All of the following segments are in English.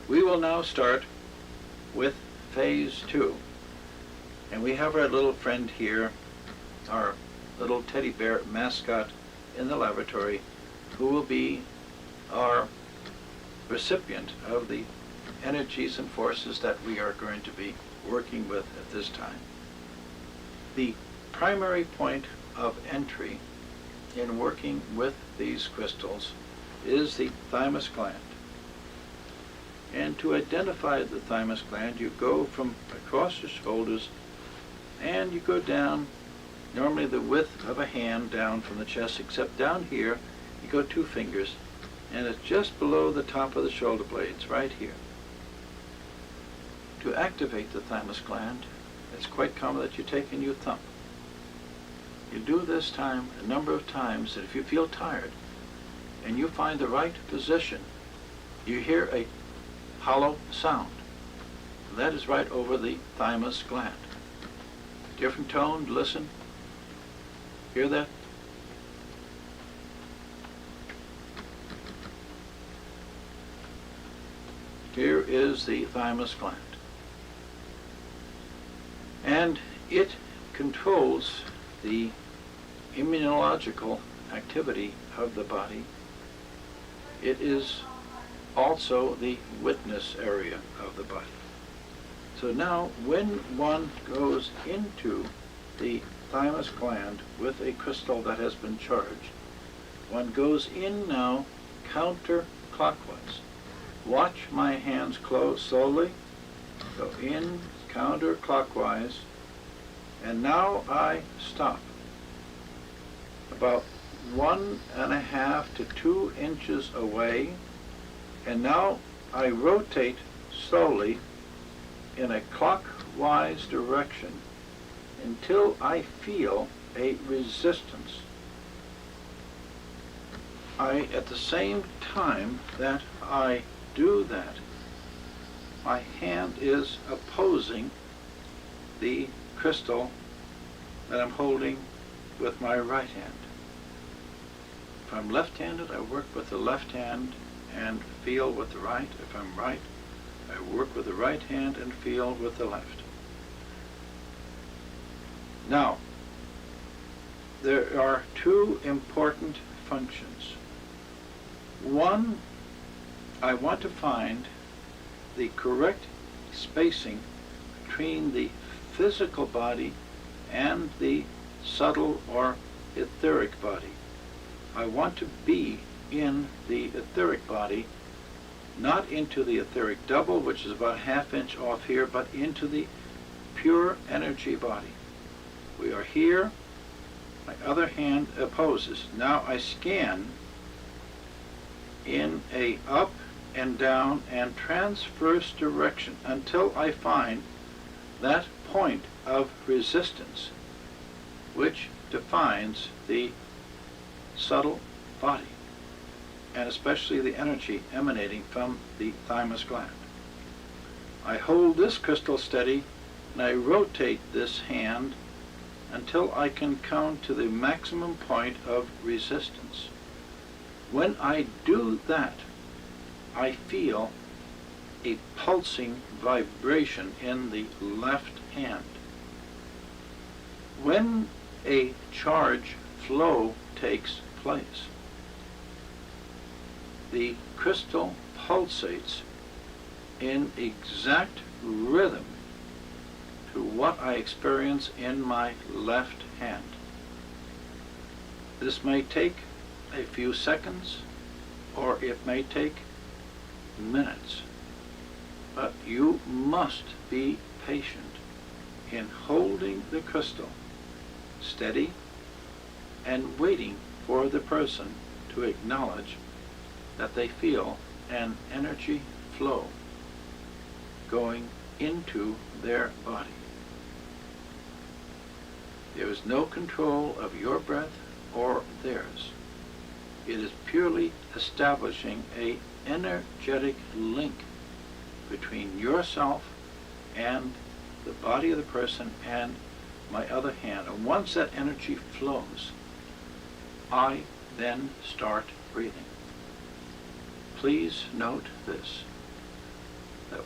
We will now start with phase 2. And we have our little friend here, our little teddy bear mascot in the laboratory, who will be our recipient of the energies and forces that we are going to be working with at this time. The primary point of entry in working with these crystals is the thymus gland. And to identify the thymus gland, you go from across your shoulders and you go down, normally the width of a hand down from the chest, except down here you go 2 fingers, and it's just below the top of the shoulder blades, right here. To activate the thymus gland, it's quite common that you take and you thump. You do this time a number of times, and if you feel tired and you find the right position, you hear a hollow sound. That is right over the thymus gland. Different tone, listen. Hear that? Here is the thymus gland. And it controls the immunological activity of the body. It is also the witness area of the body. So now when one goes into the thymus gland with a crystal that has been charged, one goes in now counterclockwise. Watch my hands close slowly. Go in counterclockwise, and now I stop about 1.5 to 2 inches away, and now I rotate slowly in a clockwise direction until I feel a resistance. At the same time that I do that, my hand is opposing the crystal that I'm holding with my right hand. If I'm left-handed, I work with the left hand and feel with the right. If I'm right, I work with the right hand and feel with the left. Now, there are 2 important functions. One, I want to find the correct spacing between the physical body and the subtle or etheric body. I want to be in the etheric body, not into the etheric double, which is about 1/2 inch off here, but into the pure energy body. We are here, my other hand opposes. Now I scan in a up and down and transverse direction until I find that point of resistance which defines the subtle body, and especially the energy emanating from the thymus gland. I hold this crystal steady and I rotate this hand until I can count to the maximum point of resistance. When I do that, I feel a pulsing vibration in the left hand. When a charge flow takes place, the crystal pulsates in exact rhythm to what I experience in my left hand. This may take a few seconds, or it may take minutes, but you must be patient in holding the crystal steady and waiting for the person to acknowledge that they feel an energy flow going into their body. There is no control of your breath or theirs. It is purely establishing an energetic link between yourself and the body of the person and my other hand. And once that energy flows, I then start breathing. Please note this.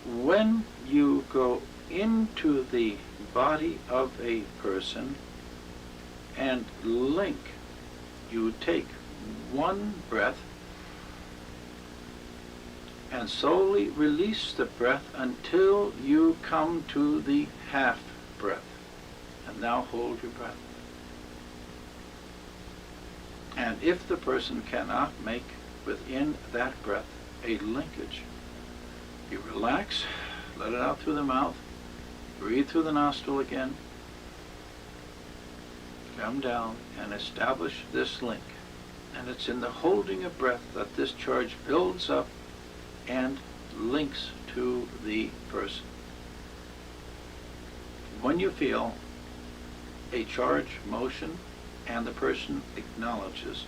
when you go into the body of a person and link, you take one breath and slowly release the breath until you come to the half breath. And now hold your breath. And if the person cannot make within that breath a linkage, you relax, let it out through the mouth, breathe through the nostril again, come down and establish this link. And it's in the holding of breath that this charge builds up and links to the person. When you feel a charge motion and the person acknowledges,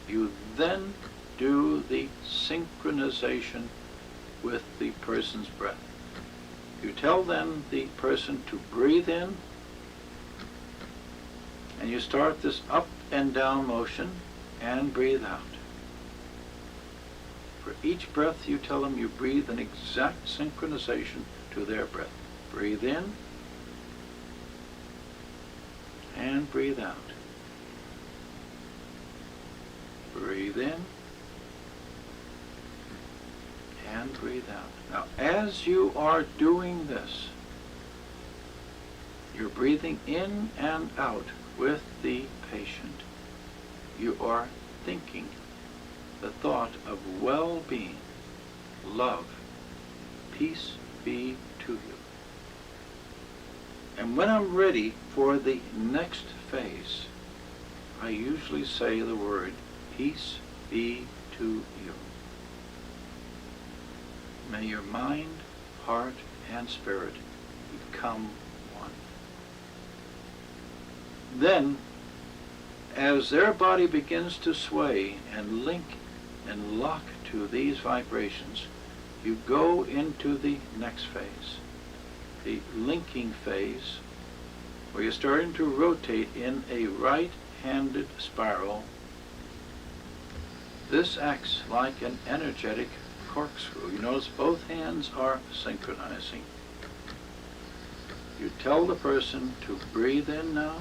you then do the synchronization with the person's breath. You tell then the person to breathe in, and you start this up and down motion and breathe out. For each breath you tell them, you breathe an exact synchronization to their breath. Breathe in and breathe out. Breathe in and breathe out. Now, as you are doing this, you're breathing in and out with the patient. You are thinking the thought of well-being, love, peace be to you. And when I'm ready for the next phase, I usually say the word, peace be to you. May your mind, heart, and spirit become one. Then, as their body begins to sway and link and lock to these vibrations, you go into the next phase, the linking phase, where you're starting to rotate in a right-handed spiral. This acts like an energetic corkscrew. You notice both hands are synchronizing. You tell the person to breathe in now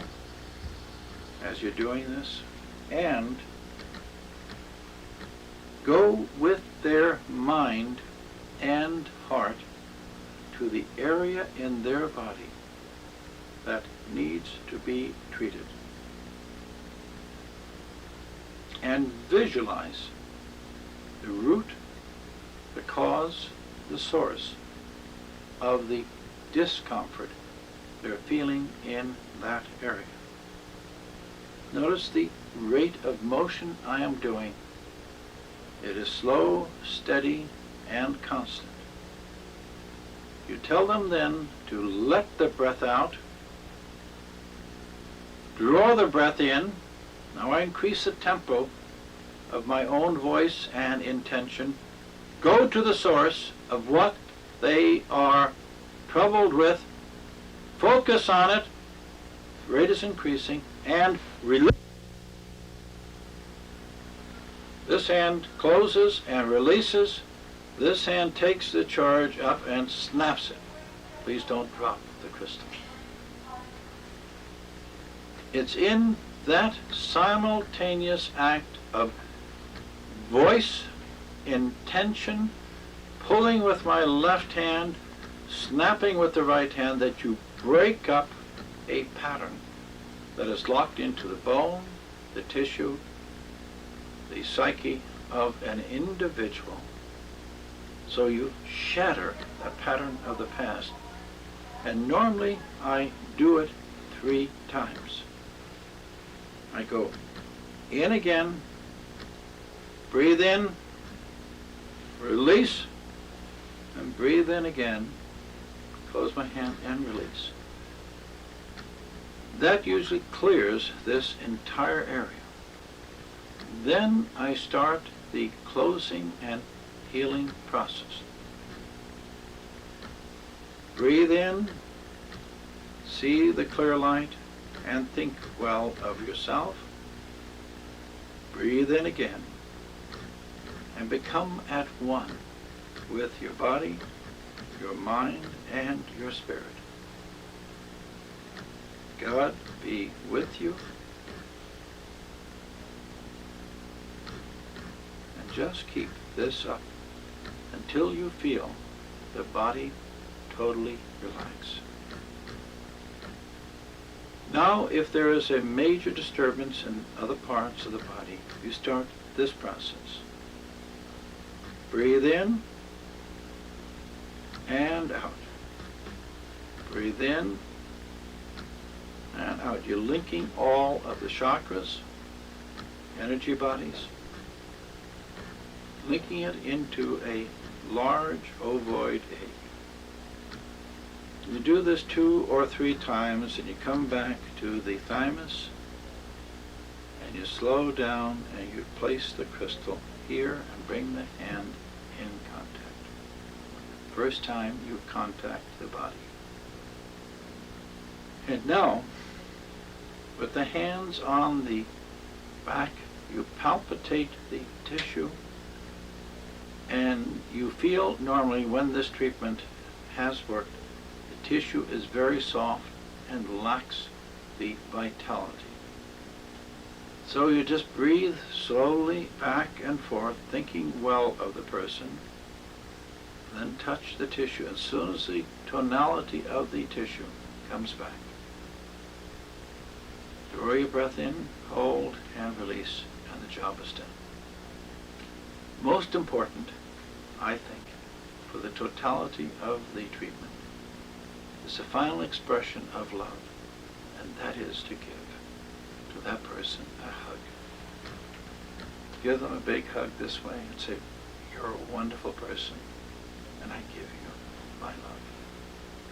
as you're doing this, and go with their mind and heart to the area in their body that needs to be treated. And visualize the root, the cause, the source of the discomfort they're feeling in that area. Notice the rate of motion I am doing. It is slow, steady, and constant. You tell them then to let the breath out, draw the breath in. Now I increase the tempo of my own voice and intention. Go to the source of what they are troubled with. Focus on it. Rate is increasing, and release. This hand closes and releases. This hand takes the charge up and snaps it. Please don't drop the crystal. It's in that simultaneous act of voice, intention, pulling with my left hand, snapping with the right hand, that you break up a pattern that is locked into the bone, the tissue, the psyche of an individual. So you shatter that pattern of the past. And normally I do it 3 times. I go in again, breathe in, release, and breathe in again, close my hand and release. That usually clears this entire area. Then I start the closing and healing process. Breathe in, see the clear light, and think well of yourself. Breathe in again, and become at one with your body, your mind, and your spirit. God be with you. And just keep this up until you feel the body totally relax. Now, if there is a major disturbance in other parts of the body, you start this process. Breathe in and out. Breathe in and out. You're linking all of the chakras, energy bodies, linking it into a large ovoid egg. You do this 2 or 3 times, and you come back to the thymus, and you slow down, and you place the crystal here and bring the hand in contact. First time you contact the body. And now, with the hands on the back, you palpitate the tissue, and you feel normally when this treatment has worked, the tissue is very soft and lacks the vitality. So you just breathe slowly back and forth, thinking well of the person, then touch the tissue as soon as the tonality of the tissue comes back. Draw your breath in, hold, and release, and the job is done. Most important, I think, for the totality of the treatment is the final expression of love, and that is to give to that person a hug. Give them a big hug this way and say, "You're a wonderful person, and I give you my love,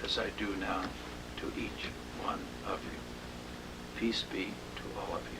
as I do now to each one of you. Peace be to all of you."